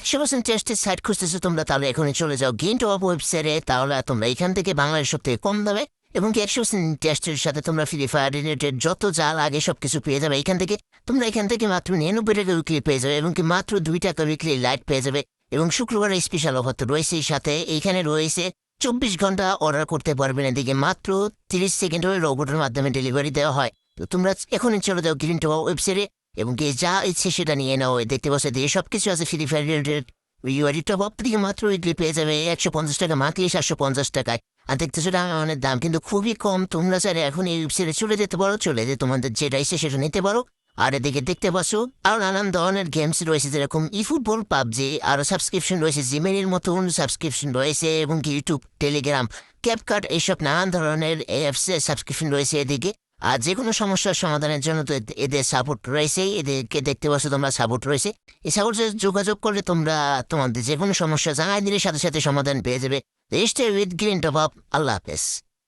100% টেস্টের সাইট খুঁজতেছো তোমরা, তাহলে এখনই চলে যাও গেইন টপ আপ ওয়েবসাইটে। তাহলে তোমরা এখান থেকে বাংলাদেশ সব থেকে কম দামে এবং কি 100% টেস্টের সাথে তোমরা ফ্রি ফায়ার রিলেটেড যত যা লাগে সবকিছু পেয়ে যাবে এখান থেকে। তোমরা এখান থেকে মাত্র 99 টাকা উইকলি পেয়ে যাবে এবং কি মাত্র 2 টাকা উইকলি লাইট পেয়ে যাবে। এবং শুক্রবারের স্পেশাল অফার তো রয়েছেই, সাথে এইখানে রয়েছে 24 ঘন্টা অর্ডার করতে পারবেন, এদিকে মাত্র 30 সেকেন্ডের রোবটের মাধ্যমে ডেলিভারি দেওয়া হয়। তো তোমরা এখনই চলে যাও গ্রিন টপ ওয়েবসাইটে এবং কি যা ইচ্ছে সেটা নিয়ে নাও। দেখতে পাচ্ছ দিয়ে সবকিছু আছে ফ্রি ফায়ার রিলেটেড। ইউআরি টপ আপ থেকে মাত্র উইকলি পেয়ে যাবে 150 টাকা, মান্থলি 750 টাকায়। আর দেখতেছো অনেক দাম কিন্তু খুবই কম। তোমরা চাইলে এখন এই ওয়েবসাইটে চলে যেতে পারো, চলে যে তোমাদের যেটা ইচ্ছে সেটা নিতে পারো। আর এদিকে দেখতে পাচ্ছ আরো নানান ধরনের গেমস রয়েছে, যেরকম ই ফুটবল, পাবজি, আরো সাবস্ক্রিপশন রয়েছে, জিমেইলের মতন সাবস্ক্রিপশন রয়েছে এবং কি ইউটিউব, টেলিগ্রাম, ক্যাপকাট, এইসব নানান ধরনের অ্যাপস সাবস্ক্রিপশন রয়েছে এদিকে। আর যে কোনো সমস্যার সমাধানের জন্য তো এদের সাপোর্ট রয়েছে, এদেরকে দেখতে পাচ্ছ তোমরা সাপোর্ট রয়েছে। এই সাপোর্টে যোগাযোগ করলে তোমরা তোমাদের যে কোনো সমস্যা জানাই দিলে সাথে সাথে সমাধান পেয়ে যাবে। Register with green top up. আল্লাহ হাফেজ।